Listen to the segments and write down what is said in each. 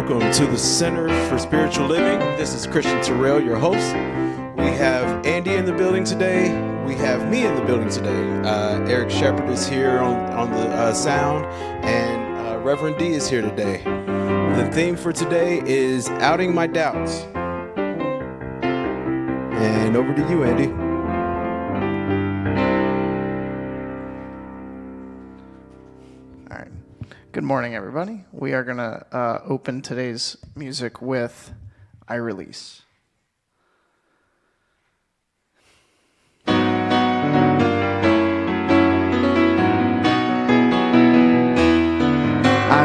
welcome to the Center for Spiritual Living. This is Christian Terrell, your host. We have Andy in the building today. We have me in the building today. Eric Shepard is here on the sound, and Reverend D is here today. The theme for today is outing my doubts. And over to you, Andy. All right. Good morning, everybody. We are going to open today's music with I Release. I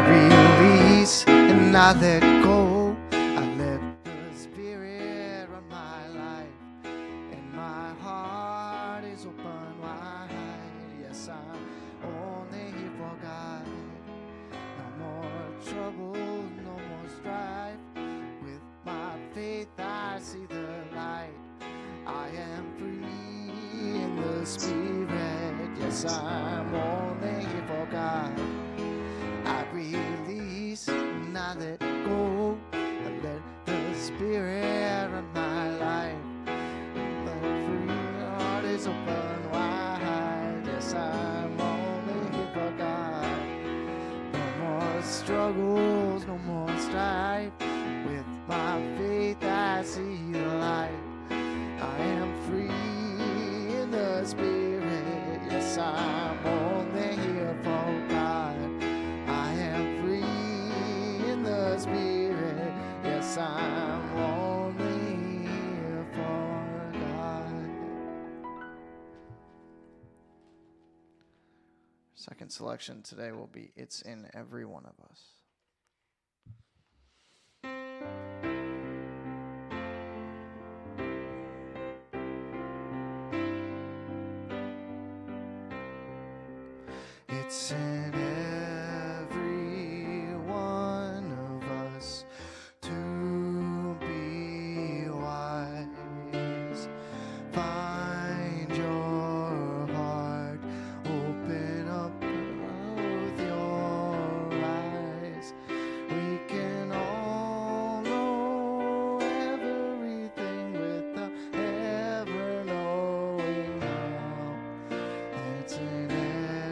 release and I let go. I let the Spirit run my life, and my heart is open wide. Yes, I'm only here for God. No more trouble, no more strife. With my faith I see the light. I am free in the Spirit. Yes, I'm only here for God. I release and I let go. I let the Spirit run my life. My free heart is open wide. Yes, I'm only here for God. No more struggles, no more strife. With my faith I see the light. I am free in the Spirit. Yes, I'm only here for God. I am free in the Spirit. Yes, I'm only here for God. Second selection today will be It's in Every One of Us. It's in every one of us to be wise. Find your heart, open up both your eyes. We can all know everything without ever knowing how. It's in every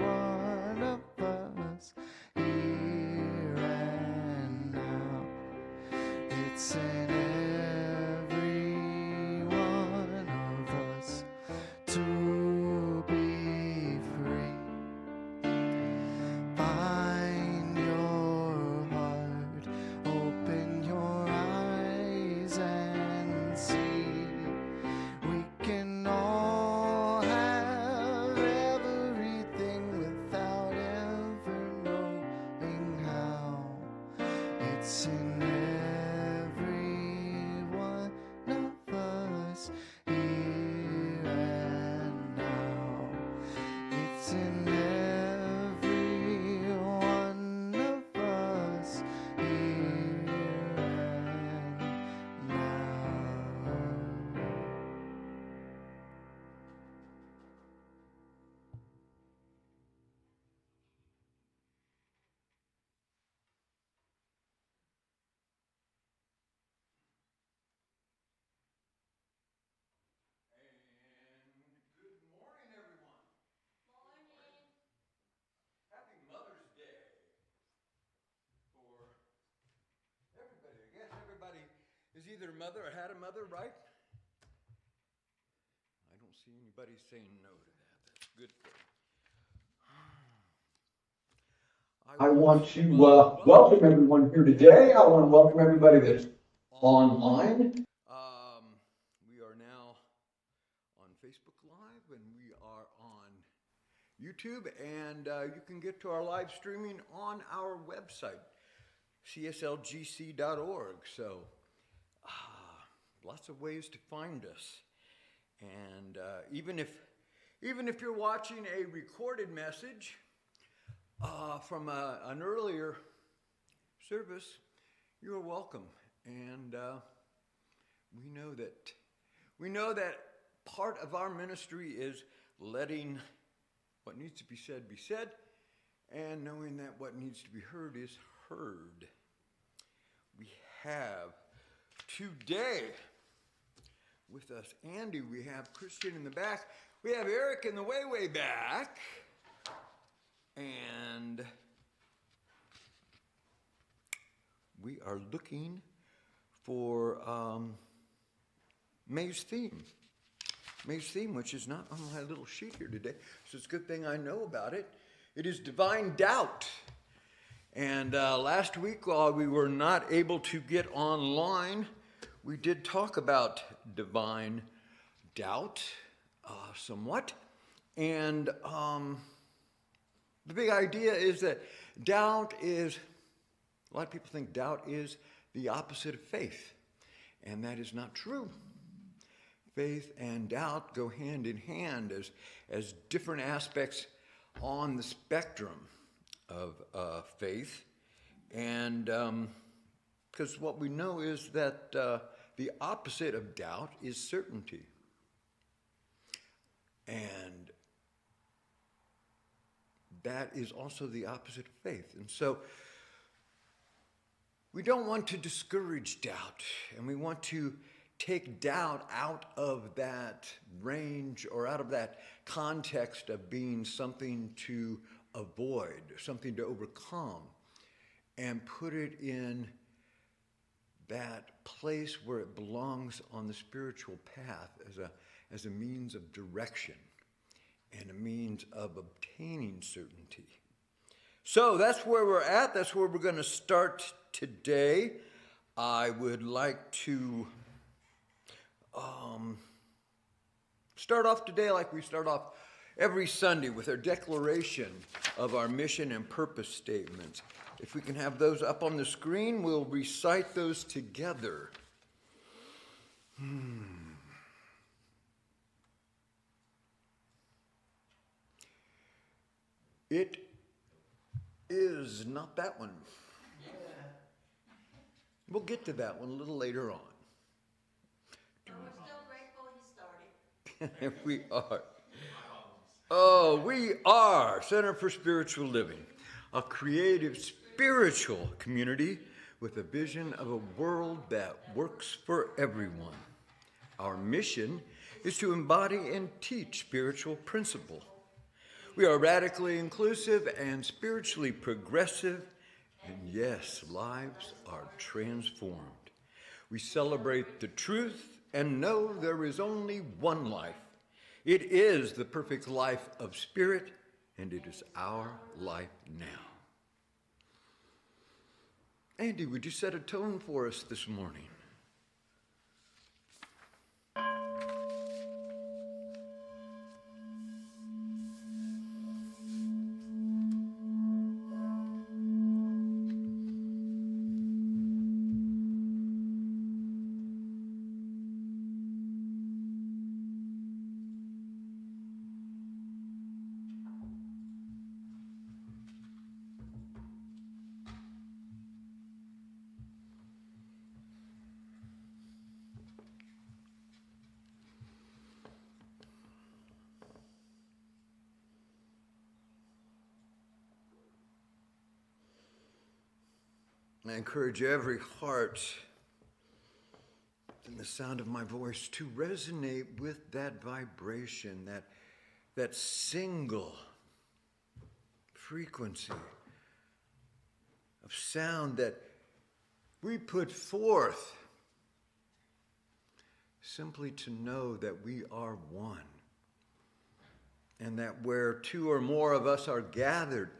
one of us, here and now. It's in every one of us to be free. Find your heart, open your eyes and see. We can all have everything without ever knowing how. It's in every one of us, here and now. It's in every one of us, here and now. And good morning, everyone. Morning. Happy Mother's Day for everybody. I guess everybody is either a mother or had a mother, right? I don't see anybody saying no to that. That's good. I want to welcome everyone here today. I want to welcome everybody that's online. We are now on Facebook Live, and we are on YouTube, and you can get to our live streaming on our website, cslgc.org. So lots of ways to find us. And even if you're watching a recorded message from an earlier service, you're welcome. And we know that part of our ministry is letting what needs to be said, and knowing that what needs to be heard is heard. We have today with us Andy, we have Christian in the back, we have Eric in the way back, and we are looking for May's theme. May's theme, which is not on my little sheet here today, so it's a good thing I know about it. It is divine doubt. And last week, while we were not able to get online, we did talk about divine doubt somewhat. And the big idea is that doubt is, a lot of people think doubt is the opposite of faith. And that is not true. Faith and doubt go hand in hand as different aspects on the spectrum of faith. And because what we know is that the opposite of doubt is certainty. And that is also the opposite of faith. And so we don't want to discourage doubt, and we want to take doubt out of that range or out of that context of being something to avoid, something to overcome, and put it in that place where it belongs on the spiritual path as a means of direction and a means of obtaining certainty. So that's where we're at. That's where we're going to start today. I would like to start off today like we start off every Sunday with our declaration of our mission and purpose statements. If we can have those up on the screen, we'll recite those together. It is not that one. We'll get to that one a little later on. We're still grateful you started. We are. Oh, we are Center for Spiritual Living, a creative spiritual community with a vision of a world that works for everyone. Our mission is to embody and teach spiritual principle. We are radically inclusive and spiritually progressive, and yes, lives are transformed. We celebrate the truth and know there is only one life. It is the perfect life of spirit, and it is our life now. Andy, would you set a tone for us this morning? I encourage every heart in the sound of my voice to resonate with that vibration, that single frequency of sound that we put forth simply to know that we are one, and that where two or more of us are gathered,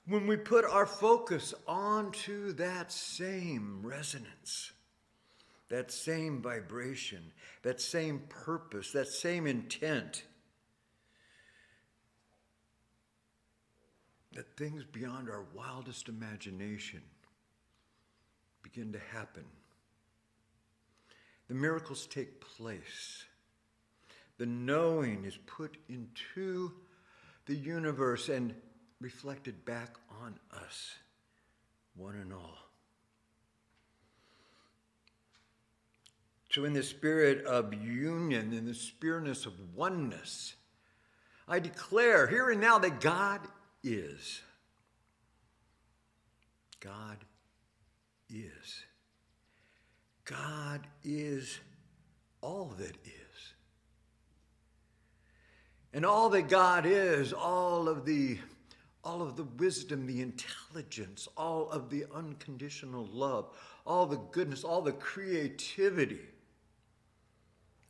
when we put our focus onto that same resonance, that same vibration, that same purpose, that same intent, that things beyond our wildest imagination begin to happen. The miracles take place. The knowing is put into the universe and reflected back on us, one and all. So in the spirit of union, in the spiritness of oneness, I declare here and now that God is. God is. God is all that is. And all that God is, all of the wisdom, the intelligence, all of the unconditional love, all the goodness, all the creativity,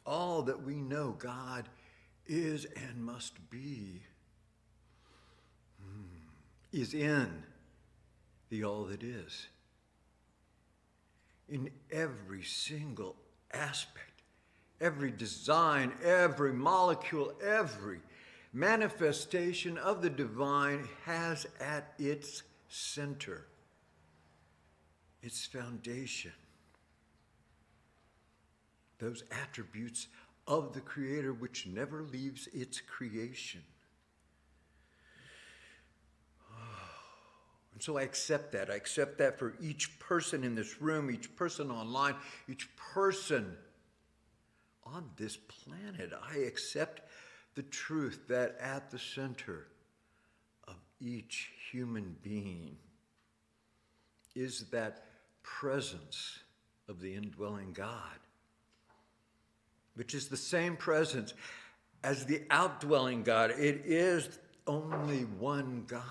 all that we know God is and must be, is in the all that is. In every single aspect, every design, every molecule, every manifestation of the divine has at its center, its foundation, those attributes of the Creator which never leaves its creation. And so I accept that. I accept that for each person in this room, each person online, each person on this planet. I accept the truth that at the center of each human being is that presence of the indwelling God, which is the same presence as the outdwelling God. It is only one God.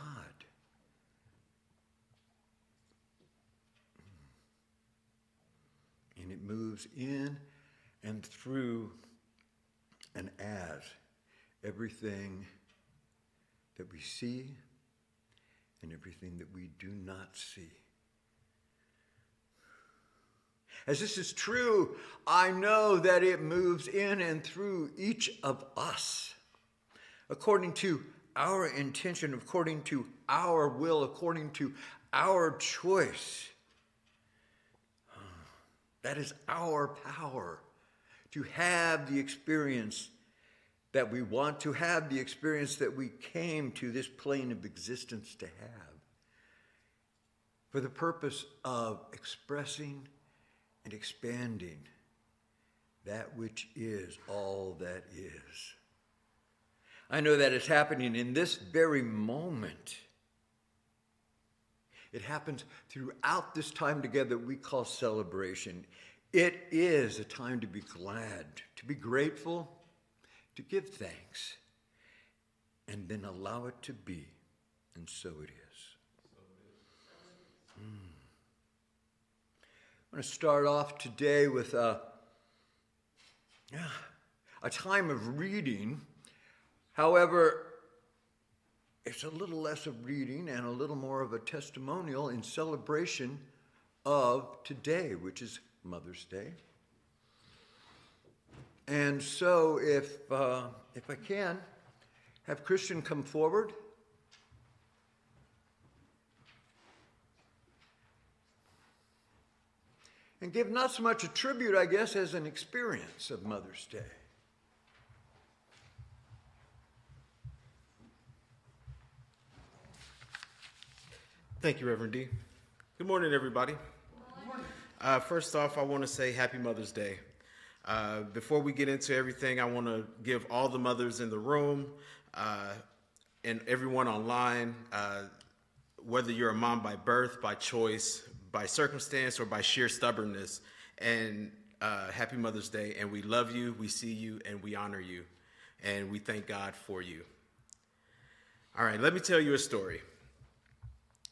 And it moves in and through and as everything that we see and everything that we do not see. As this is true, I know that it moves in and through each of us according to our intention, according to our will, according to our choice. That is our power to have the experience that we want, to have the experience that we came to this plane of existence to have, for the purpose of expressing and expanding that which is all that is. I know that it's happening in this very moment. It happens throughout this time together we call celebration. It is a time to be glad, to be grateful, to give thanks, and then allow it to be. And so it is. I'm going to start off today with a time of reading. However, it's a little less of reading and a little more of a testimonial in celebration of today, which is Mother's Day. And so if I can, have Christian come forward. And give not so much a tribute, I guess, as an experience of Mother's Day. Thank you, Reverend D. Good morning, everybody. Good morning. First off, I want to say Happy Mother's Day. Before we get into everything, I want to give all the mothers in the room and everyone online, whether you're a mom by birth, by choice, by circumstance, or by sheer stubbornness, and Happy Mother's Day. And we love you, we see you, and we honor you, and we thank God for you. All right, let me tell you a story.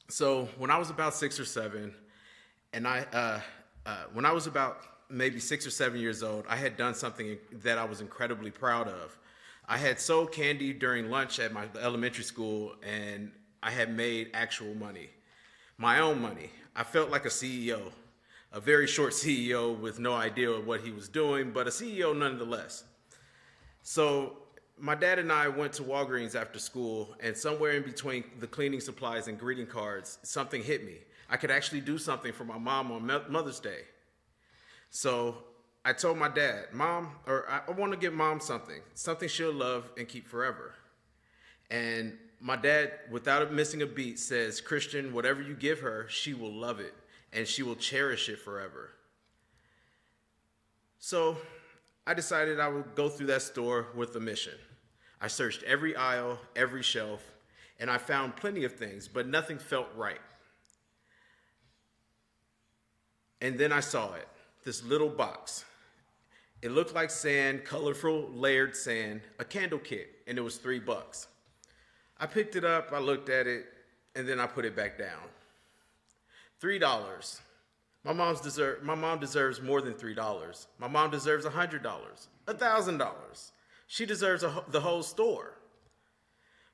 So when I was about 6 or 7, and when I was about maybe 6 or 7 years old, I had done something that I was incredibly proud of. I had sold candy during lunch at my elementary school, and I had made actual money, my own money. I felt like a CEO, a very short CEO with no idea of what he was doing, but a CEO nonetheless. So my dad and I went to Walgreens after school, and somewhere in between the cleaning supplies and greeting cards, something hit me. I could actually do something for my mom on Mother's Day. So I told my dad, I want to give Mom something she'll love and keep forever. And my dad, without missing a beat, says, Christian, whatever you give her, she will love it, and she will cherish it forever. So I decided I would go through that store with a mission. I searched every aisle, every shelf, and I found plenty of things, but nothing felt right. And then I saw it, this little box. It looked like sand, colorful layered sand, a candle kit, and it was $3. I picked it up, I looked at it, and then I put it back down. $3. My mom deserves more than $3. My mom deserves $100, $1,000. She deserves the whole store.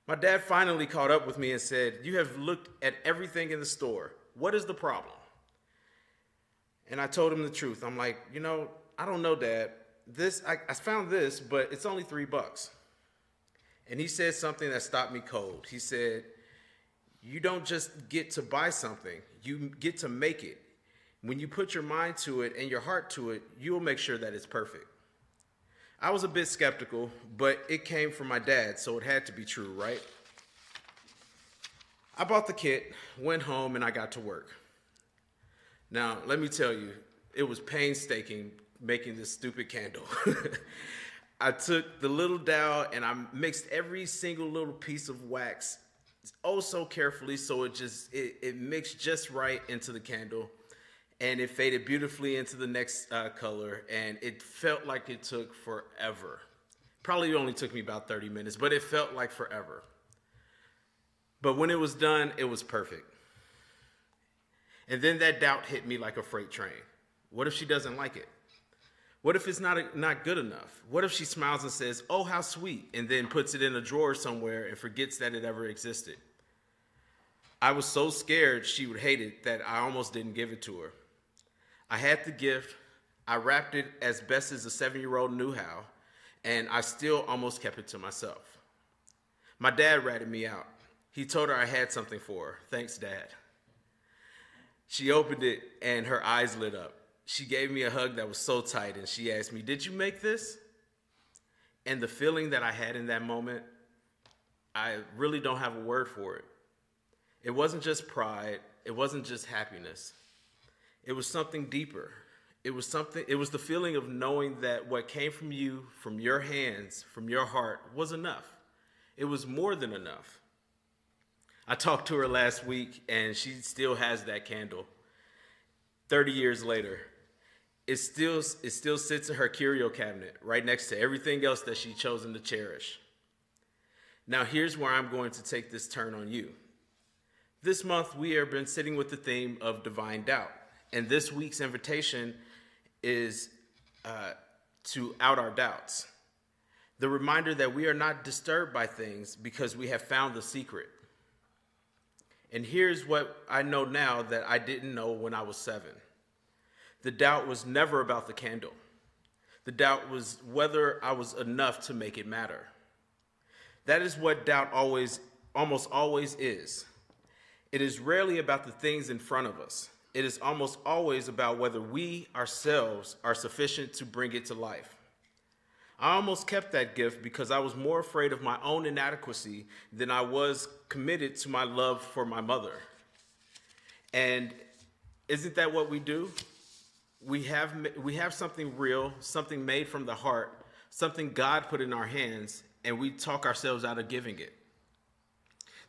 My dad finally caught up with me and said, "You have looked at everything in the store. What is the problem?" And I told him the truth. I'm like, I don't know, Dad. I found this, but it's only $3. And he said something that stopped me cold. He said, "You don't just get to buy something, you get to make it. When you put your mind to it and your heart to it, you will make sure that it's perfect." I was a bit skeptical, but it came from my dad, so it had to be true, right? I bought the kit, went home, and I got to work. Now, let me tell you, it was painstaking making this stupid candle. I took the little dowel and I mixed every single little piece of wax so carefully so it mixed just right into the candle, and it faded beautifully into the next color, and it felt like it took forever. Probably only took me about 30 minutes, but it felt like forever. But when it was done, it was perfect. And then that doubt hit me like a freight train. What if she doesn't like it? What if it's not good enough? What if she smiles and says, "Oh, how sweet," and then puts it in a drawer somewhere and forgets that it ever existed? I was so scared she would hate it that I almost didn't give it to her. I had the gift, I wrapped it as best as a 7-year-old knew how, and I still almost kept it to myself. My dad ratted me out. He told her I had something for her. "Thanks, Dad." She opened it and her eyes lit up. She gave me a hug that was so tight, and she asked me, "Did you make this?" And the feeling that I had in that moment, I really don't have a word for it. It wasn't just pride. It wasn't just happiness. It was something deeper. It was the feeling of knowing that what came from you, from your hands, from your heart, was enough. It was more than enough. I talked to her last week, and she still has that candle. 30 years later, it still sits in her curio cabinet right next to everything else that she's chosen to cherish. Now here's where I'm going to take this turn on you. This month we have been sitting with the theme of divine doubt, and this week's invitation is to out our doubts. The reminder that we are not disturbed by things because we have found the secret. And here's what I know now that I didn't know when I was 7. The doubt was never about the candle. The doubt was whether I was enough to make it matter. That is what doubt almost always is. It is rarely about the things in front of us. It is almost always about whether we ourselves are sufficient to bring it to life. I almost kept that gift because I was more afraid of my own inadequacy than I was committed to my love for my mother. And isn't that what we do? We have something real, something made from the heart, something God put in our hands, and we talk ourselves out of giving it.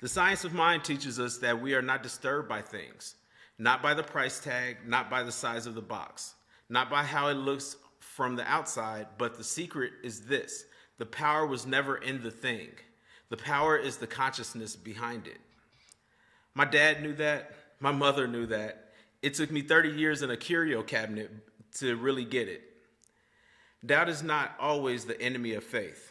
The science of mind teaches us that we are not disturbed by things, not by the price tag, not by the size of the box, not by how it looks from the outside, but the secret is this: the power was never in the thing. The power is the consciousness behind it. My dad knew that. My mother knew that. It took me 30 years in a curio cabinet to really get it. Doubt is not always the enemy of faith.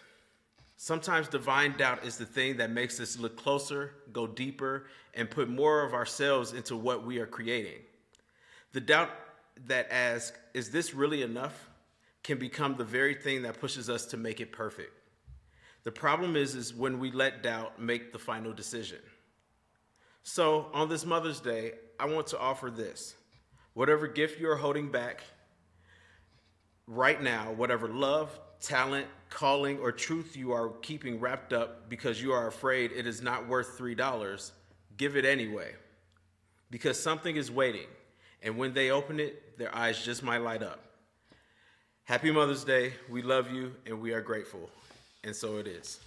Sometimes divine doubt is the thing that makes us look closer, go deeper, and put more of ourselves into what we are creating. The doubt that asks, "Is this really enough?" can become the very thing that pushes us to make it perfect. The problem is when we let doubt make the final decision. So on this Mother's Day, I want to offer this. Whatever gift you are holding back right now, whatever love, talent, calling, or truth you are keeping wrapped up because you are afraid it is not worth $3, give it anyway. Because something is waiting, and when they open it, their eyes just might light up. Happy Mother's Day. We love you, and we are grateful. And so it is.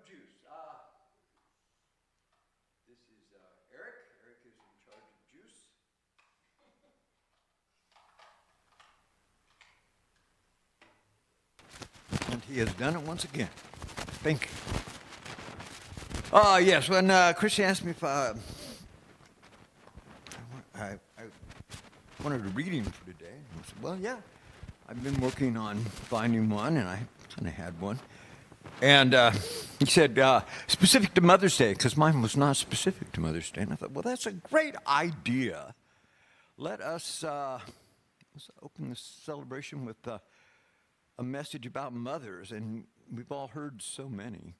juice. This is Eric. Eric is in charge of juice. And he has done it once again. Thank you. Yes, when Christian asked me if I wanted a reading for today, I said, well, yeah. I've been working on finding one, and I kind of had one. And he said, specific to Mother's Day, because mine was not specific to Mother's Day. And I thought, well, that's a great idea. Let's open this celebration with a message about mothers. And we've all heard so many.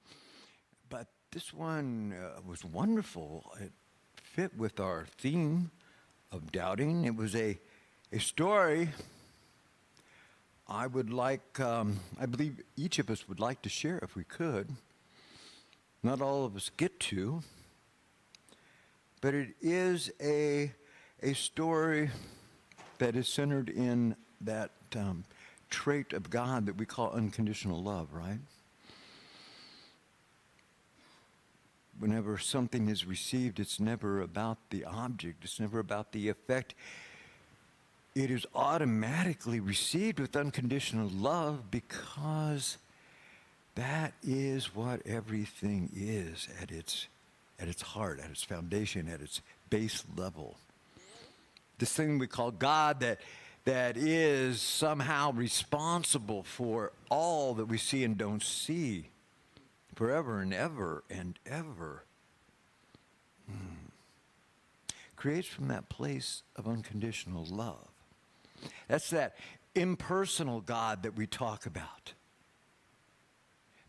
But this one was wonderful. It fit with our theme of doubting. It was a story I would like, I believe each of us would like to share if we could. Not all of us get to, but it is a story that is centered in that trait of God that we call unconditional love, right? Whenever something is received, it's never about the object, it's never about the effect. It is automatically received with unconditional love because that is what everything is at its heart, at its foundation, at its base level. This thing we call God that is somehow responsible for all that we see and don't see forever and ever and ever. Creates from that place of unconditional love. That's that impersonal God that we talk about.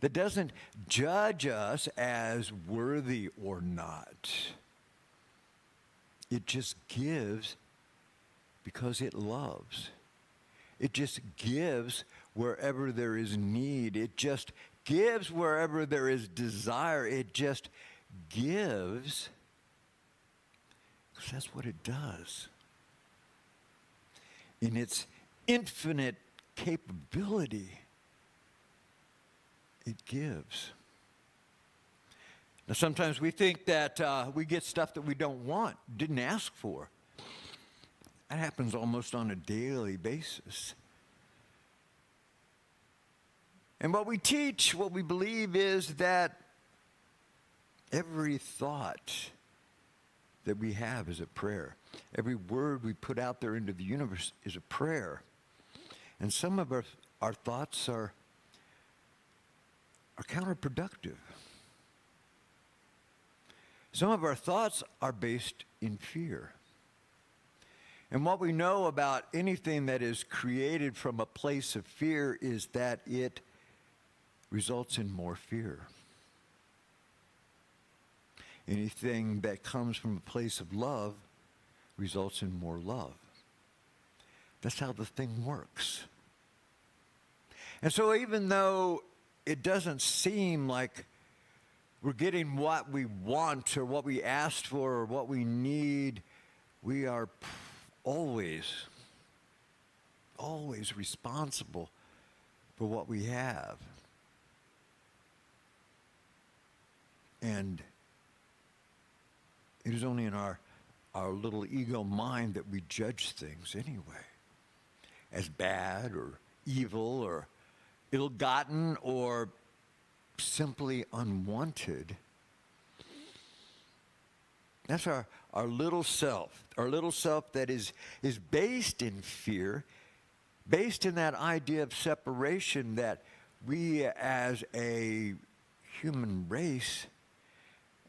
That doesn't judge us as worthy or not. It just gives because it loves. It just gives wherever there is need. It just gives wherever there is desire. It just gives because that's what it does. In its infinite capability, it gives. Now, sometimes we think that we get stuff that we don't want, didn't ask for. That happens almost on a daily basis. And what we teach, what we believe is that every thought that we have is a prayer. Every word we put out there into the universe is a prayer. And some of our thoughts are counterproductive. Some of our thoughts are based in fear. And what we know about anything that is created from a place of fear is that it results in more fear. Anything that comes from a place of love results in more love. That's how the thing works. And so even though it doesn't seem like we're getting what we want or what we asked for or what we need, we are always responsible for what we have. And it is only in our little ego mind that we judge things anyway as bad or evil or ill-gotten or simply unwanted. That's our little self that is based in fear, based in that idea of separation that we as a human race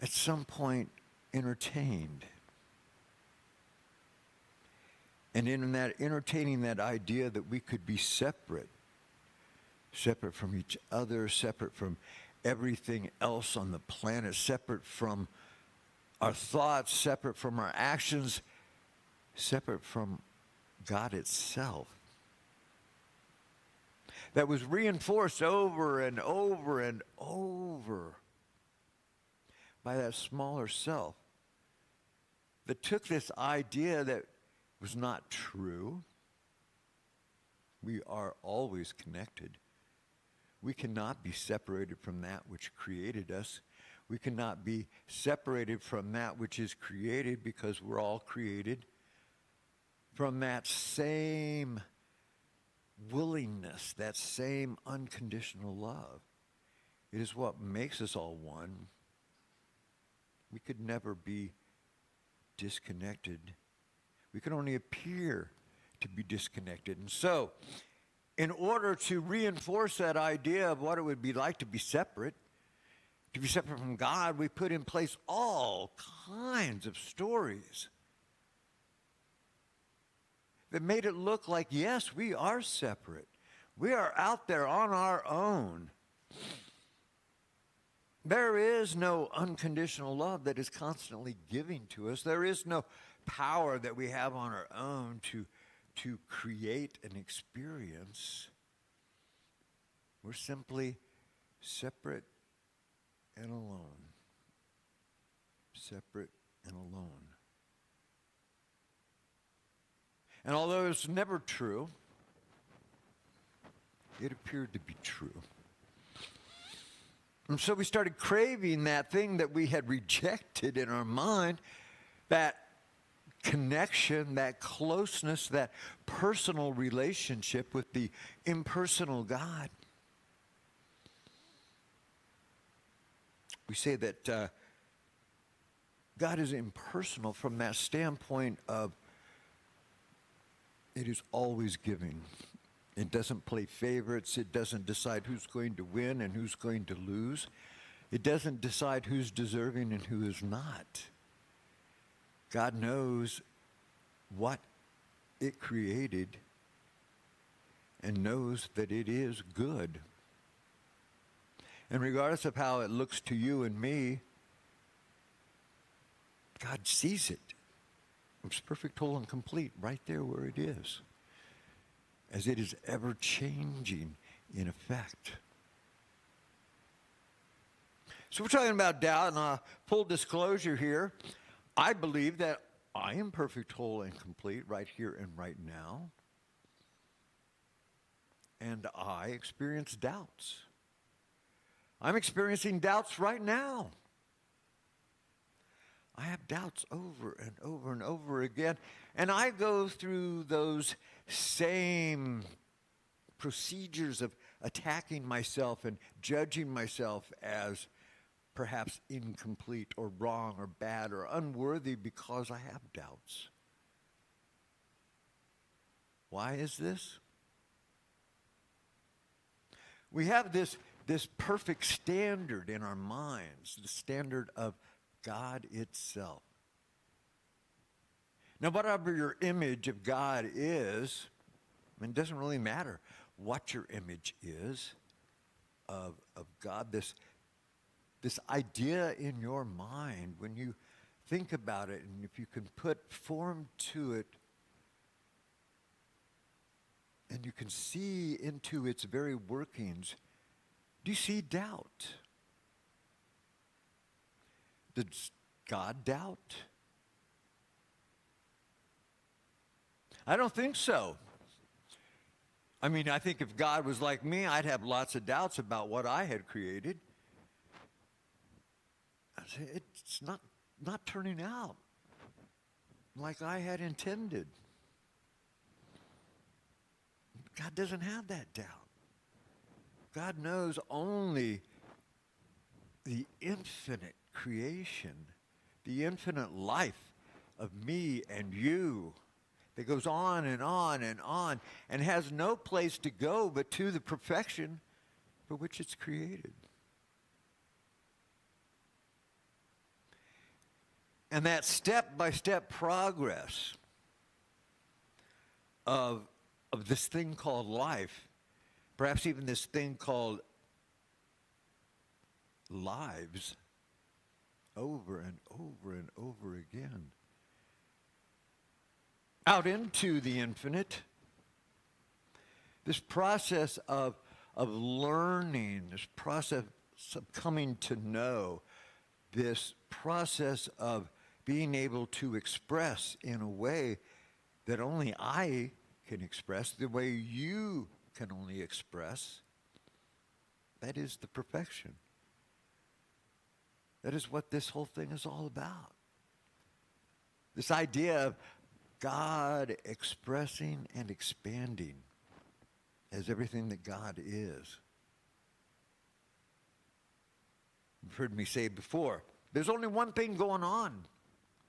at some point entertained. And in that entertaining that idea that we could be separate from each other, separate from everything else on the planet, separate from our thoughts, separate from our actions, separate from God itself. That was reinforced over and over and over by that smaller self that took this idea that was not true. We are always connected. We cannot be separated from that which created us. We cannot be separated from that which is created, because we're all created from that same willingness, that same unconditional love. It is what makes us all one. We could never be disconnected. We can only appear to be disconnected. And so, in order to reinforce that idea of what it would be like to be separate from God, we put in place all kinds of stories that made it look like, yes, we are separate. We are out there on our own. There is no unconditional love that is constantly giving to us. There is no power that we have on our own to create an experience. We're simply separate and alone. Separate and alone. And although it's never true, it appeared to be true. And so we started craving that thing that we had rejected in our mind, that connection, that closeness, that personal relationship with the impersonal God. We say that God is impersonal from that standpoint of it is always giving. It doesn't play favorites. It doesn't decide who's going to win and who's going to lose. It doesn't decide who's deserving and who is not. God knows what it created and knows that it is good. And regardless of how it looks to you and me, God sees it. It's perfect, whole, and complete right there where it is, as it is ever changing in effect. So we're talking about doubt, and full disclosure here, I believe that I am perfect, whole, and complete right here and right now. And I experience doubts. I'm experiencing doubts right now. I have doubts over and over and over again. And I go through those same procedures of attacking myself and judging myself as perhaps incomplete or wrong or bad or unworthy because I have doubts. Why is this? We have this perfect standard in our minds, the standard of God itself. Now, whatever your image of God is, it doesn't really matter what your image is of God. This idea in your mind, when you think about it, and if you can put form to it, and you can see into its very workings, do you see doubt? Does God doubt? I don't think so. I mean, I think if God was like me, I'd have lots of doubts about what I had created. I'd say, it's not turning out like I had intended. God doesn't have that doubt. God knows only the infinite creation, the infinite life of me and you that goes on and on and on and has no place to go but to the perfection for which it's created. And that step-by-step progress of this thing called life, perhaps even this thing called lives, over and over and over again, out into the infinite, this process of learning, this process of coming to know, this process of being able to express in a way that only I can express, the way you can only express. That is the perfection. That is what this whole thing is all about. This idea of God expressing and expanding as everything that God is. You've heard me say before, there's only one thing going on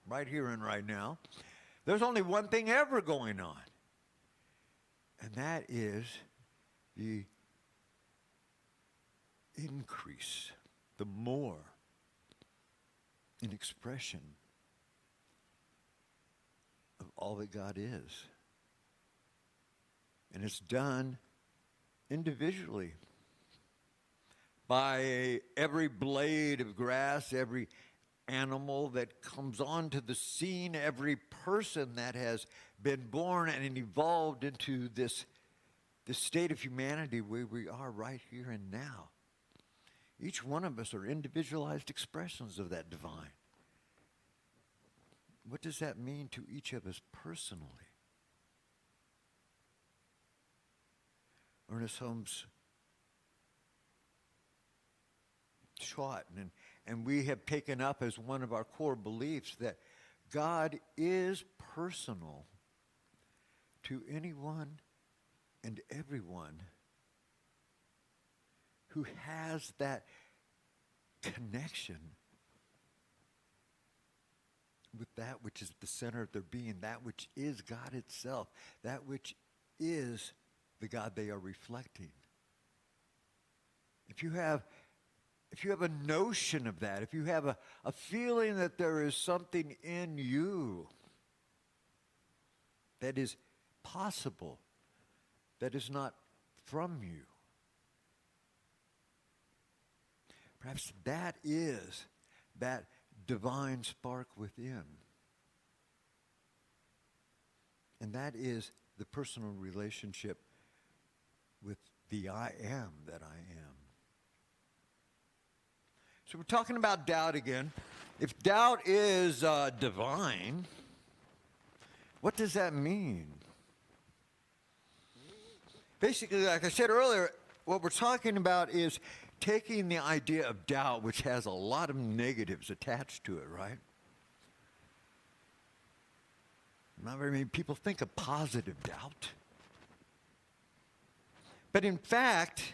right here and right now. There's only one thing ever going on. And that is the increase, the more in expression of all that God is. And it's done individually by every blade of grass, every animal that comes onto the scene, every person that has been born and evolved into this state of humanity where we are right here and now. Each one of us are individualized expressions of that divine. What does that mean to each of us personally? Ernest Holmes taught, and we have taken up as one of our core beliefs that God is personal to anyone and everyone who has that connection with that which is the center of their being, that which is God itself, that which is the God they are reflecting. If you have a notion of that, if you have a feeling that there is something in you that is possible, that is not from you, perhaps that is that divine spark within. And that is the personal relationship with the I am that I am. So we're talking about doubt again. If doubt is divine, what does that mean? Basically, like I said earlier, what we're talking about is taking the idea of doubt, which has a lot of negatives attached to it, right? Not very many people think of positive doubt. But in fact,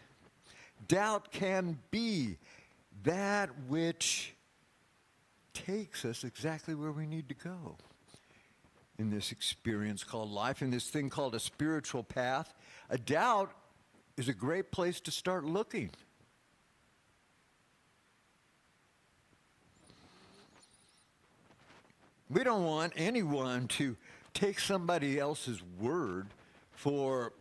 doubt can be that which takes us exactly where we need to go in this experience called life, in this thing called a spiritual path. A doubt is a great place to start looking. We don't want anyone to take somebody else's word for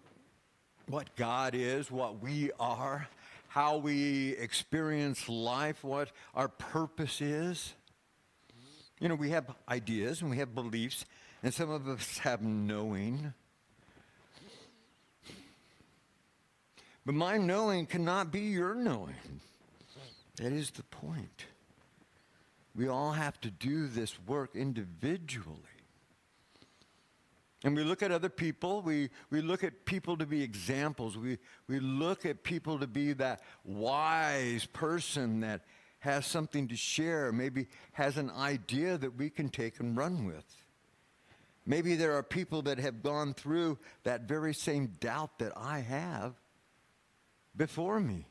what God is, what we are, how we experience life, what our purpose is. You know, we have ideas and we have beliefs, and some of us have knowing. But my knowing cannot be your knowing. That is the point. We all have to do this work individually. And we look at other people, we look at people to be examples. We look at people to be that wise person that has something to share, maybe has an idea that we can take and run with. Maybe there are people that have gone through that very same doubt that I have before me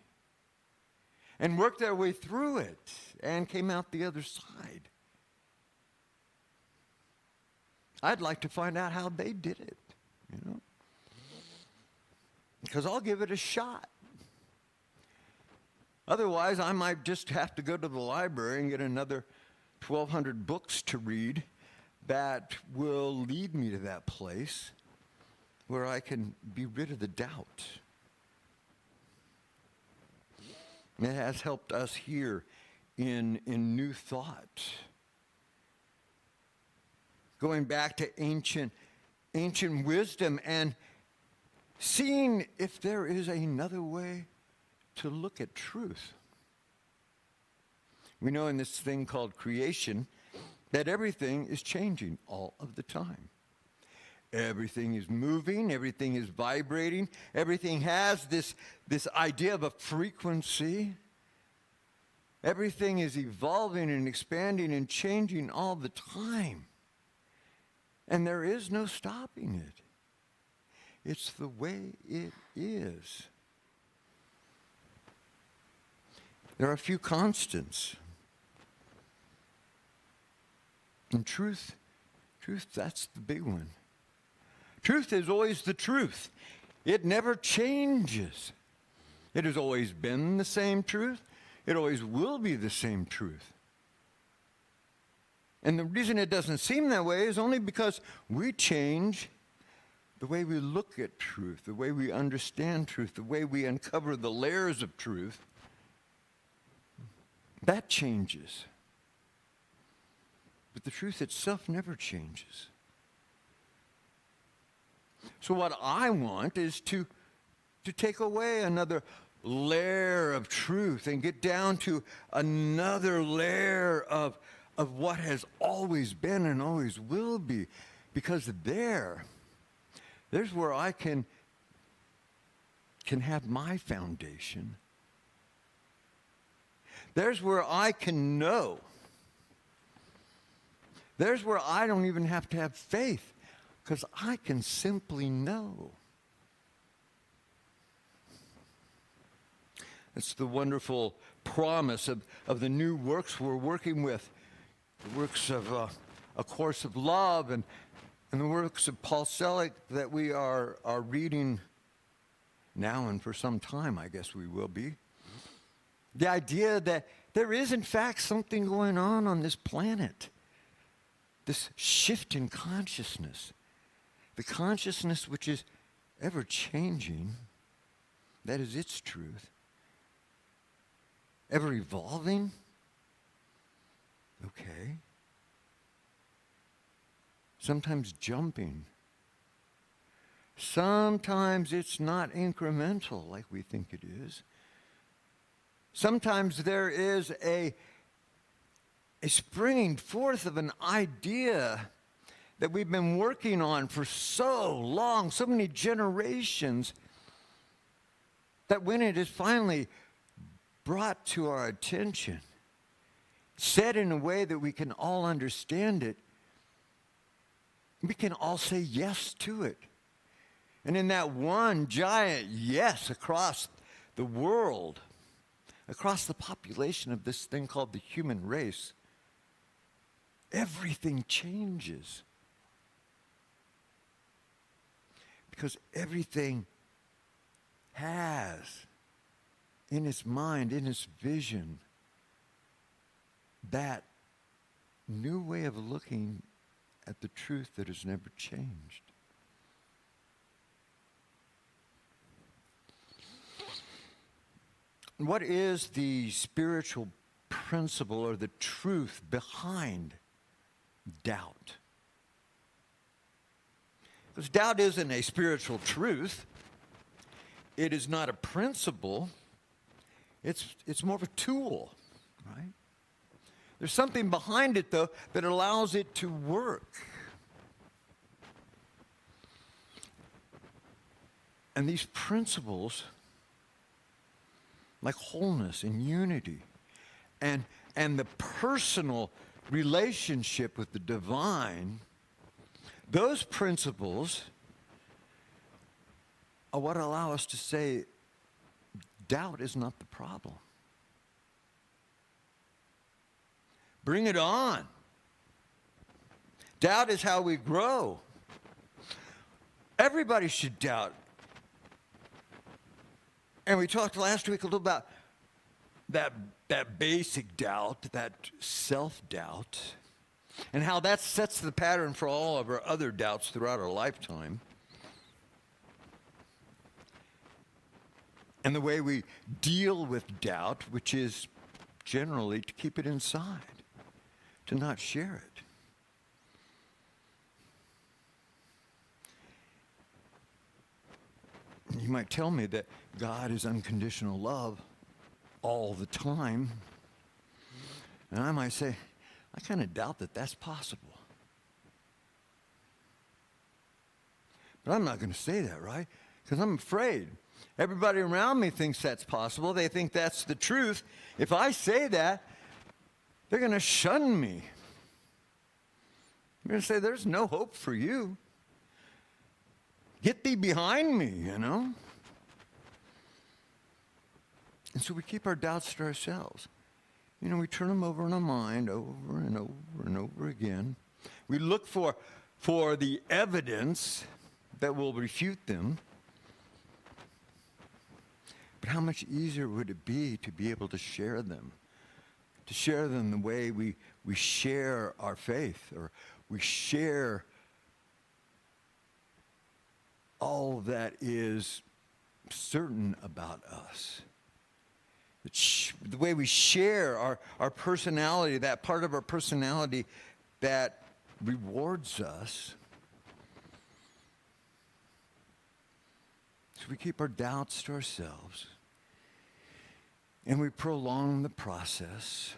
and worked their way through it and came out the other side. I'd like to find out how they did it, you know, because I'll give it a shot. Otherwise, I might just have to go to the library and get another 1,200 books to read that will lead me to that place where I can be rid of the doubt. And it has helped us here in New Thought. Going back to ancient wisdom and seeing if there is another way to look at truth. We know in this thing called creation that everything is changing all of the time. Everything is moving, everything is vibrating, everything has this idea of a frequency. Everything is evolving and expanding and changing all the time. And there is no stopping it. It's the way it is. There are a few constants. And truth, that's the big one. Truth is always the truth. It never changes. It has always been the same truth. It always will be the same truth. And the reason it doesn't seem that way is only because we change the way we look at truth, the way we understand truth, the way we uncover the layers of truth. That changes. But the truth itself never changes. So what I want is to take away another layer of truth and get down to another layer of what has always been and always will be. Because there's where I can have my foundation. There's where I can know. There's where I don't even have to have faith, because I can simply know. It's the wonderful promise of the new works we're working with, the works of A Course of Love and the works of Paul Selig that we are reading now and for some time, I guess we will be. The idea that there is, in fact, something going on this planet. This shift in consciousness. The consciousness which is ever changing. That is its truth. Ever evolving? Okay. Sometimes jumping. Sometimes it's not incremental like we think it is. Sometimes there is a springing forth of an idea that we've been working on for so long, so many generations, that when it is finally brought to our attention, said in a way that we can all understand it, we can all say yes to it. And in that one giant yes across the world, across the population of this thing called the human race, everything changes. Because everything has in its mind, in its vision, that new way of looking at the truth that has never changed. What is the spiritual principle or the truth behind doubt? Because doubt isn't a spiritual truth. It is not a principle. It's more of a tool, right? There's something behind it, though, that allows it to work. And these principles, like wholeness and unity and the personal relationship with the divine, those principles are what allow us to say doubt is not the problem. Bring it on. Doubt is how we grow. Everybody should doubt. And we talked last week a little about that basic doubt, that self-doubt, and how that sets the pattern for all of our other doubts throughout our lifetime. And the way we deal with doubt, which is generally to keep it inside, to not share it. You might tell me that God is unconditional love all the time. And I might say, I kind of doubt that that's possible. But I'm not going to say that, right? Because I'm afraid. Everybody around me thinks that's possible. They think that's the truth. If I say that, they're going to shun me. They're going to say, there's no hope for you. Get thee behind me, you know? And so we keep our doubts to ourselves. You know, we turn them over in our mind over and over and over again. We look for the evidence that will refute them. But how much easier would it be to be able to share them? To share them the way we share our faith, or we share all that is certain about us. The way we share our personality, that part of our personality that rewards us. So we keep our doubts to ourselves. And we prolong the process.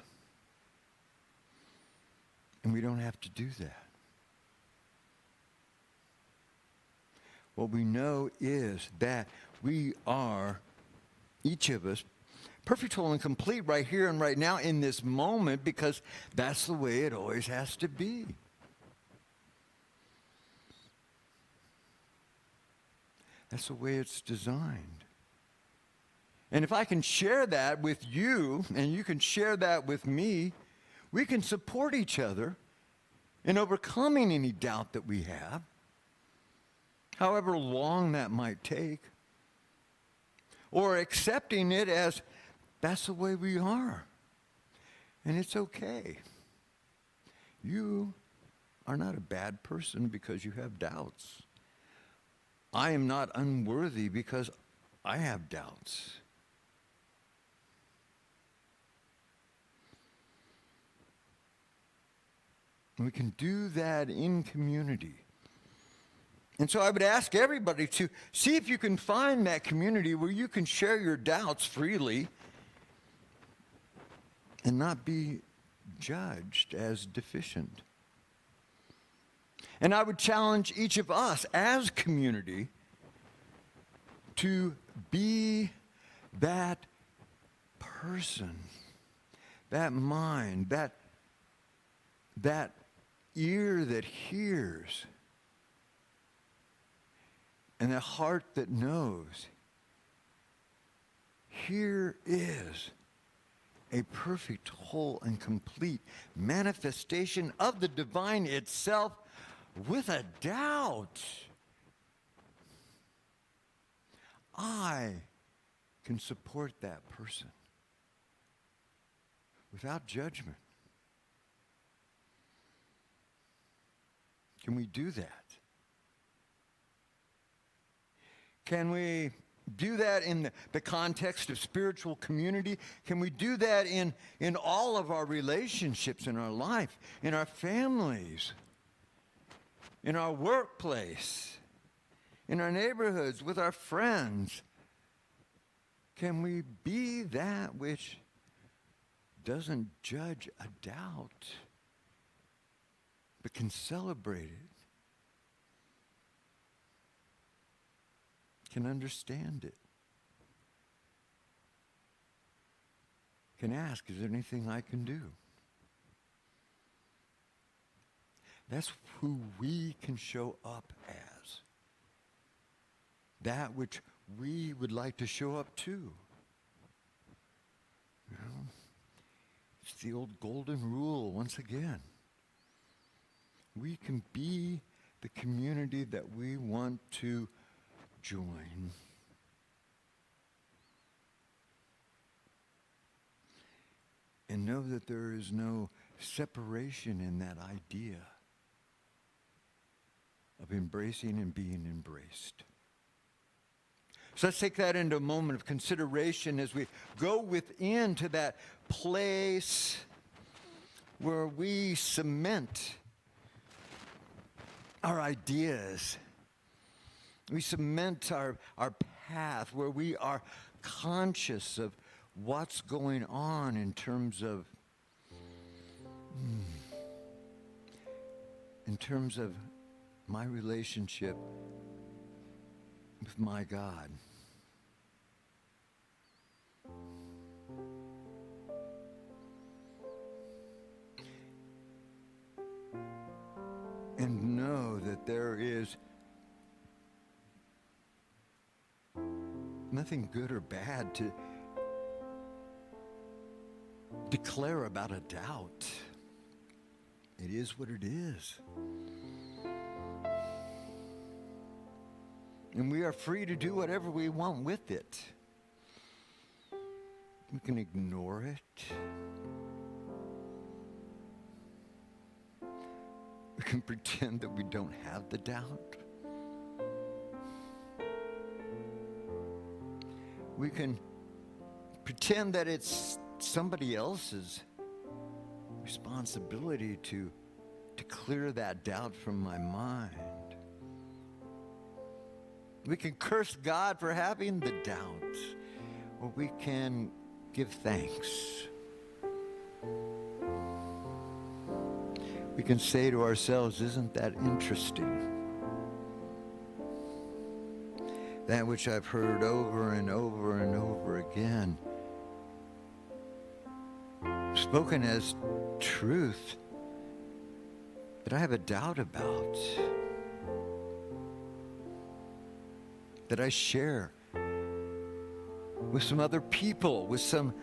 And we don't have to do that. What we know is that we are, each of us, perfect, whole, and complete right here and right now in this moment, because that's the way it always has to be. That's the way it's designed. And if I can share that with you, and you can share that with me, we can support each other in overcoming any doubt that we have, however long that might take, or accepting it as that's the way we are. And it's okay. You are not a bad person because you have doubts. I am not unworthy because I have doubts. And we can do that in community. And so I would ask everybody to see if you can find that community where you can share your doubts freely and not be judged as deficient. And I would challenge each of us as community to be that person, that mind, that ear that hears, and that heart that knows. Here is a perfect, whole, and complete manifestation of the divine itself with a doubt. I can support that person without judgment. Can we do that? Can we do that in the context of spiritual community? Can we do that in all of our relationships in our life, in our families, in our workplace, in our neighborhoods, with our friends? Can we be that which doesn't judge a doubt, but can celebrate it? Can understand it. Can ask, is there anything I can do? That's who we can show up as. That which we would like to show up to. You know, it's the old golden rule once again. We can be the community that we want to join. And know that there is no separation in that idea of embracing and being embraced. So let's take that into a moment of consideration as we go within to that place where we cement our ideas. We cement our path, where we are conscious of what's going on in terms of my relationship with my God. And know that there is nothing good or bad to declare about a doubt. It is what it is. And we are free to do whatever we want with it. We can ignore it. We can pretend that we don't have the doubt. We can pretend that it's somebody else's responsibility to clear that doubt from my mind. We can curse God for having the doubt, or we can give thanks. We can say to ourselves, isn't that interesting? That which I've heard over and over and over again, spoken as truth, that I have a doubt about, that I share with some other people, with some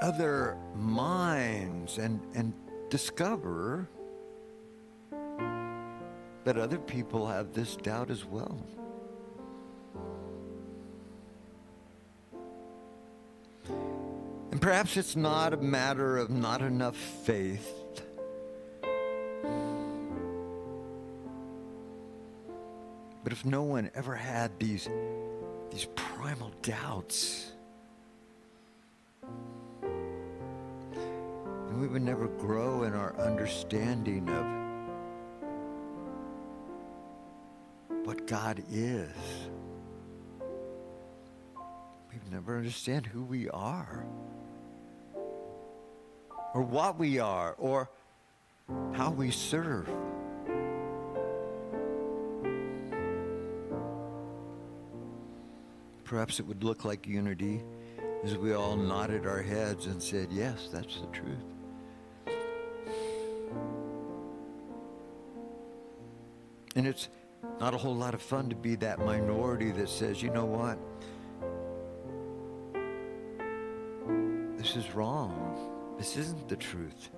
other minds, and discover that other people have this doubt as well. And perhaps it's not a matter of not enough faith. But if no one ever had these primal doubts, then we would never grow in our understanding of what God is. We would never understand who we are, or what we are, or how we serve. Perhaps it would look like unity as we all nodded our heads and said, yes, that's the truth. And it's not a whole lot of fun to be that minority that says, you know what? This is wrong. This isn't the truth.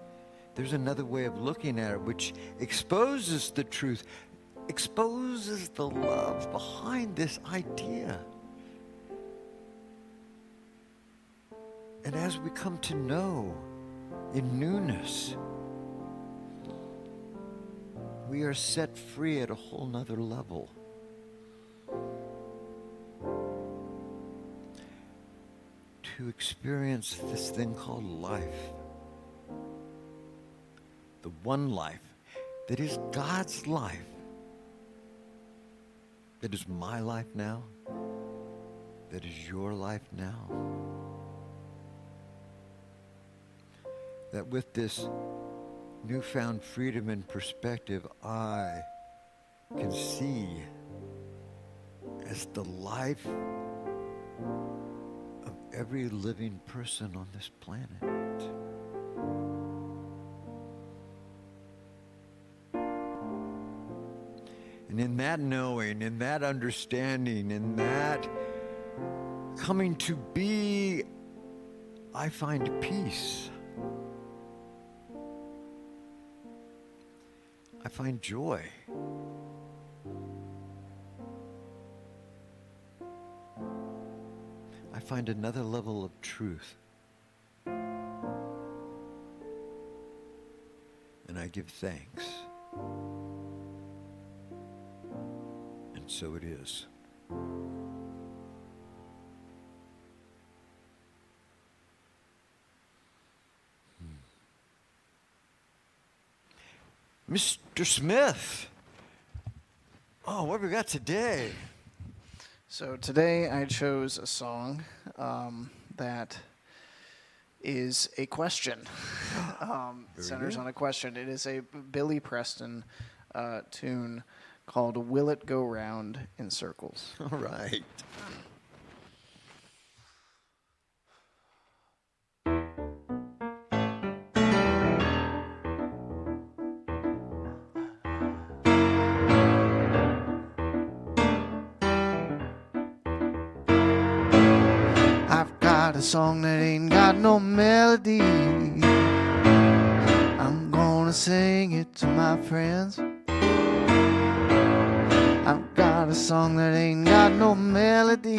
There's another way of looking at it which exposes the truth, exposes the love behind this idea. And as we come to know in newness, we are set free at a whole nother level. To experience this thing called life. The one life that is God's life. That is my life now. That is your life now. That with this newfound freedom and perspective, I can see as the life of every living person on this planet. And in that knowing, in that understanding, in that coming to be, I find peace. I find joy. I find another level of truth. And I give thanks. And so it is. Mr. Smith. Oh, what have we got today? So today I chose a song that is a question. Centers on a question. It is a Billy Preston tune called Will It Go Round in Circles. All right. I've got a song that ain't got no melody. I'm gonna sing it to my friends. I've got a song that ain't got no melody.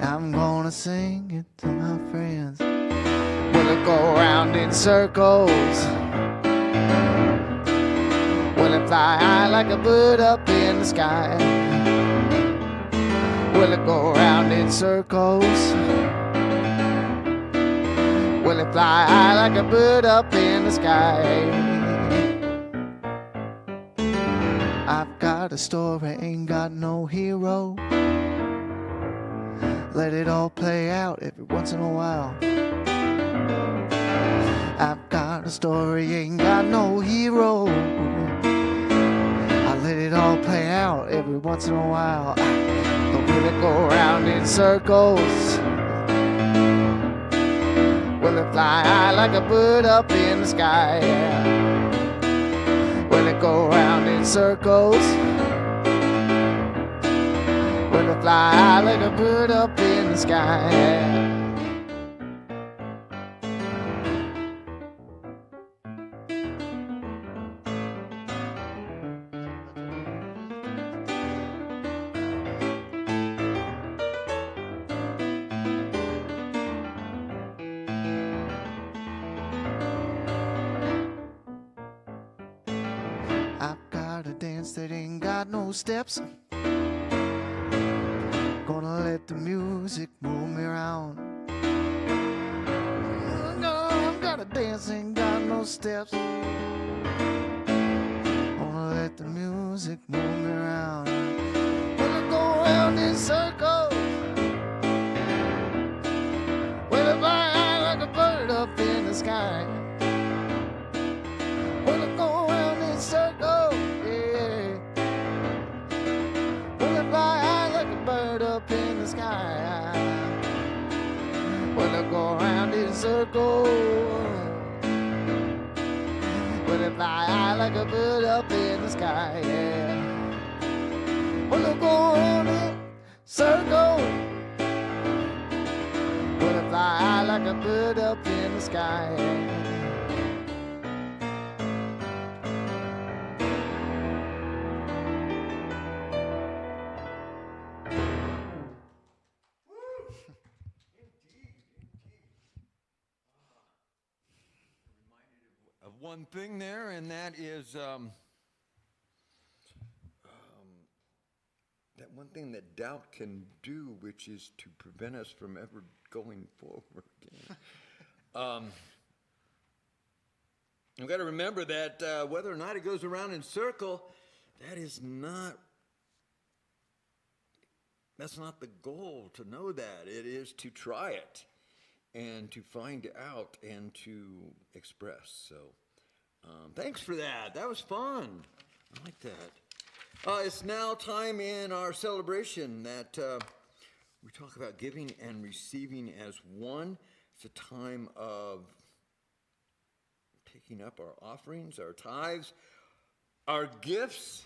I'm gonna sing it to my friends. Will it go round in circles? Will it fly high like a bird up in the sky? Will it go round in circles? Will it fly high like a bird up in the sky? I've got a story, ain't got no hero. Let it all play out every once in a while. I've got a story, ain't got no hero. I let it all play out every once in a while. But will it go round in circles? Will it fly high like a bird up in the sky? Will it go round in circles? Will it fly high like a bird up in the sky? I've got a dance that ain't got no steps. Gonna let the music move me around. I've got a dance ain't got no steps. Gonna let the music move me around. Will it go round in circles? Will it fly high like a bird up in the sky? Will it go round in circles? Yeah. Will it fly high like a bird up in the sky? Will it go round in circles? Will it fly high like a bird up in the sky? Yeah. Will it go round in circles? Will it fly high like a bird up in the sky? Yeah. Of one thing there, and that is that one thing that doubt can do, which is to prevent us from ever going forward again. We've got to remember that whether or not it goes around in circle, that's not the goal to know that. It is to try it and to find out and to express. So thanks for that. That was fun. I like that. It's now time in our celebration that we talk about giving and receiving as one. It's a time of picking up our offerings, our tithes, our gifts,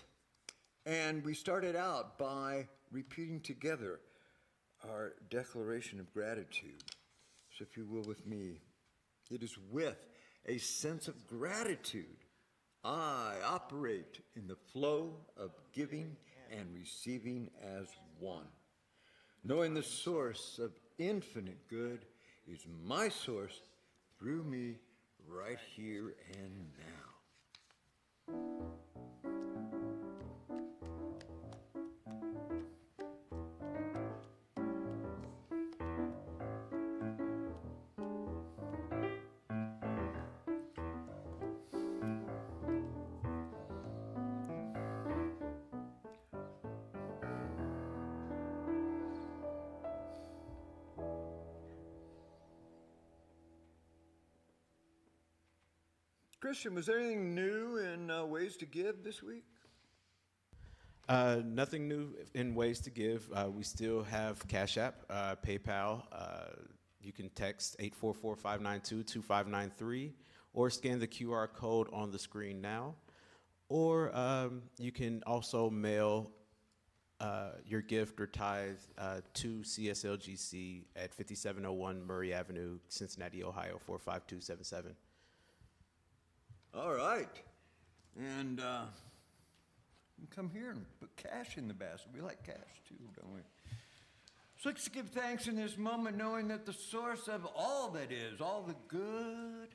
and we started out by repeating together our declaration of gratitude. So if you will with me, it is with a sense of gratitude I operate in the flow of giving and receiving as one. Knowing the source of infinite good is my source through me right here and now. Christian, was there anything new in ways to give this week? Nothing new in ways to give. We still have Cash App, PayPal. You can text 844-592-2593 or scan the QR code on the screen now. Or you can also mail your gift or tithe to CSLGC at 5701 Murray Avenue, Cincinnati, Ohio, 45277. All right. And come here and put cash in the basket. We like cash too, don't we? So let's give thanks in this moment, knowing that the source of all that is, all the good,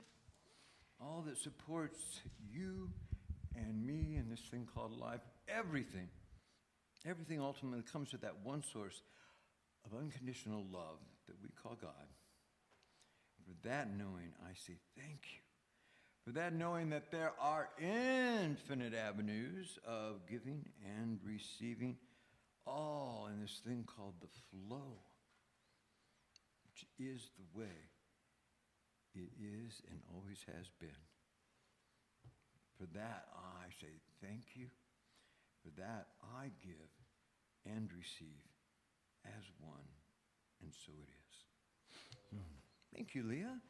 all that supports you and me in this thing called life, everything ultimately comes to that one source of unconditional love that we call God. For that knowing, I say thank you. For that knowing that there are infinite avenues of giving and receiving, all in this thing called the flow, which is the way it is and always has been. For that I say thank you. For that I give and receive as one, and so it is. Thank you, Leah.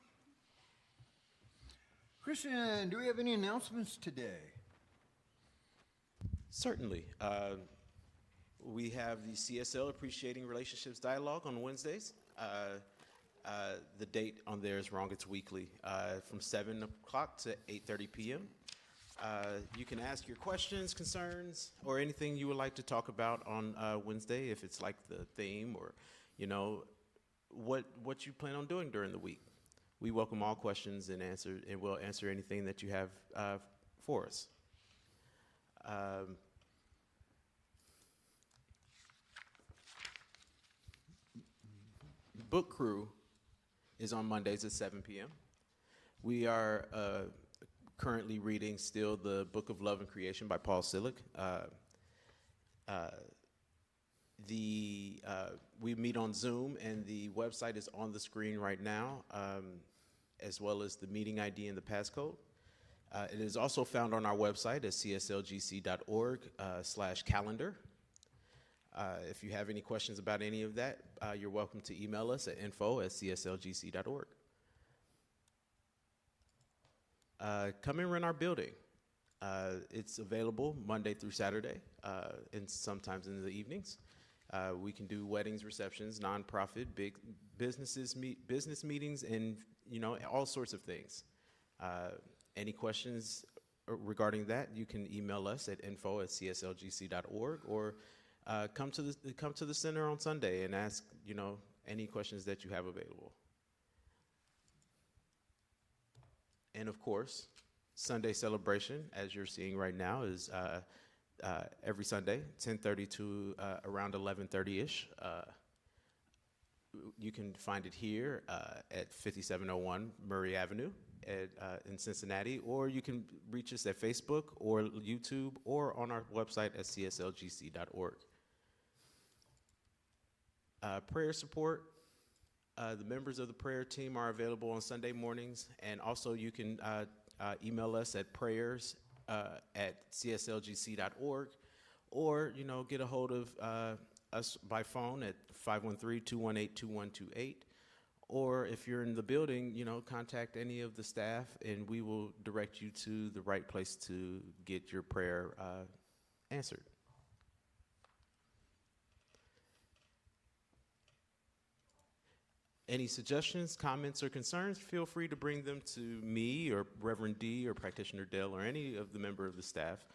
Christian, do we have any announcements today? Certainly. We have the CSL Appreciating Relationships Dialogue on Wednesdays. The date on there is wrong. It's weekly, from 7 o'clock to 8:30 p.m. You can ask your questions, concerns, or anything you would like to talk about on Wednesday, if it's like the theme or, what you plan on doing during the week. We welcome all questions and we'll answer anything that you have for us. Book Crew is on Mondays at 7 p.m. We are currently reading still the Book of Love and Creation by Paul Sillick. We meet on Zoom, and the website is on the screen right now, as well as the meeting ID and the passcode. It is also found on our website at cslgc.org/calendar. If you have any questions about any of that, you're welcome to email us at info@cslgc.org. Come and rent our building. It's available Monday through Saturday, and sometimes in the evenings. We can do weddings, receptions, nonprofit, big business meetings, and all sorts of things. Any questions regarding that, you can email us at info@cslgc.org, or come to the center on Sunday and ask any questions that you have available. And of course, Sunday celebration, as you're seeing right now, is every Sunday, 10:30 to around 11:30-ish. You can find it here at 5701 Murray Avenue in Cincinnati, or you can reach us at Facebook or YouTube or on our website at cslgc.org. Prayer support. The members of the prayer team are available on Sunday mornings, and also you can email us at prayers@cslgc.org, or get a hold of us by phone at 513-218-2128, or if you're in the building, contact any of the staff, and we will direct you to the right place to get your prayer answered. Any suggestions, comments, or concerns, feel free to bring them to me or Reverend D or Practitioner Dale or any of the member of the staff.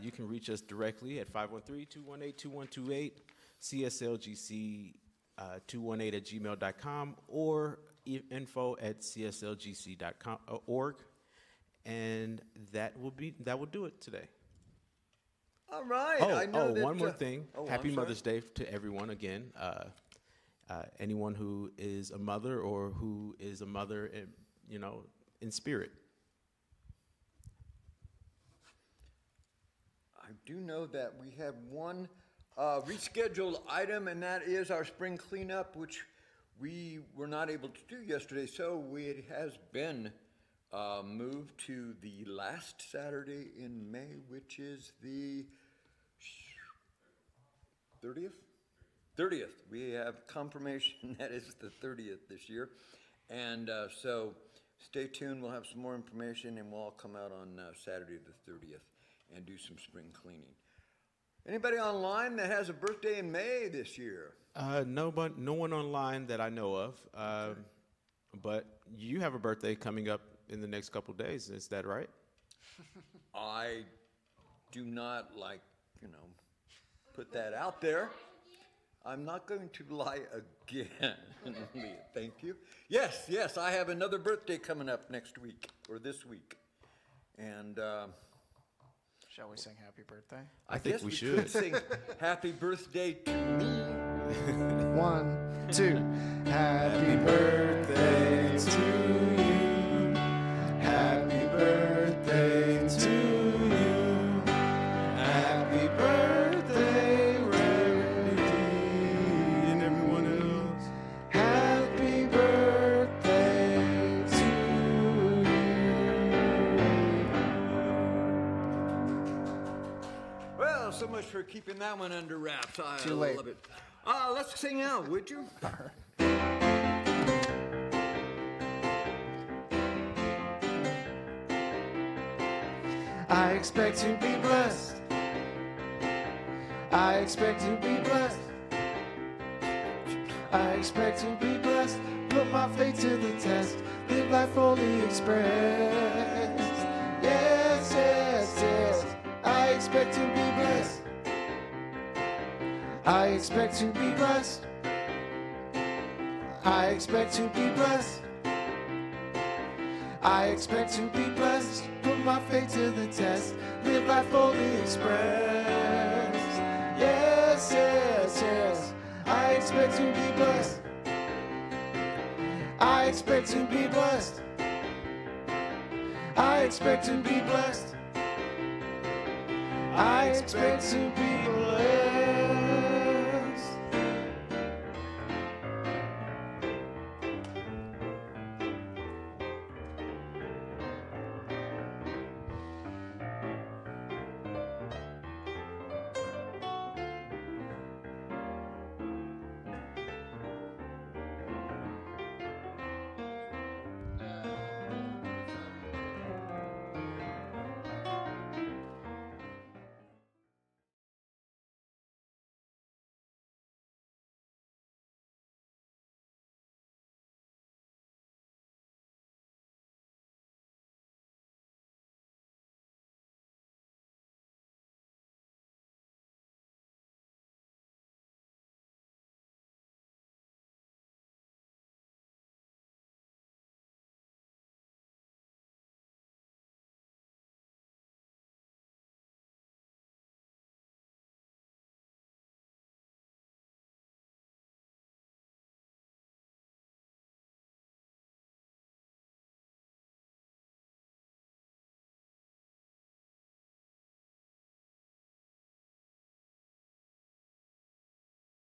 You can reach us directly at 513-218-2128, cslgc218@gmail.com, or info@cslgc.org, and that will do it today. All right. One more thing. Happy I'm Mother's Day to everyone again. Anyone who is a mother or who is a mother in spirit. I do know that we have one rescheduled item, and that is our spring cleanup, which we were not able to do yesterday, so it has been move to the last Saturday in May, which is the 30th? 30th. We have confirmation that is the 30th this year. And so stay tuned. We'll have some more information, and we'll all come out on Saturday the 30th and do some spring cleaning. Anybody online that has a birthday in May this year? No one online that I know of. But you have a birthday coming up in the next couple of days. Is that right? I do not put that out there. I'm not going to lie again. Leah, thank you. Yes, I have another birthday coming up next week or this week. And Shall we sing happy birthday? I think guess we could should. sing happy birthday to me. 1, 2. Happy birthday to you. Happy birthday to you. Happy birthday, Reverend D, and everyone else. Happy birthday to you. Well, so much for keeping that one under wraps. I Too late. love it. Let's sing out, would you? I expect to be blessed. I expect to be blessed. I expect to be blessed. Put my faith to the test. Live life fully expressed. Yes, yes, yes. I expect to be blessed. I expect to be blessed. I expect to be blessed. I expect to be blessed. Put my faith to the test. Live life fully expressed. Yes, yes, yes. I expect to be blessed. I expect to be blessed. I expect to be blessed. I expect to be blessed.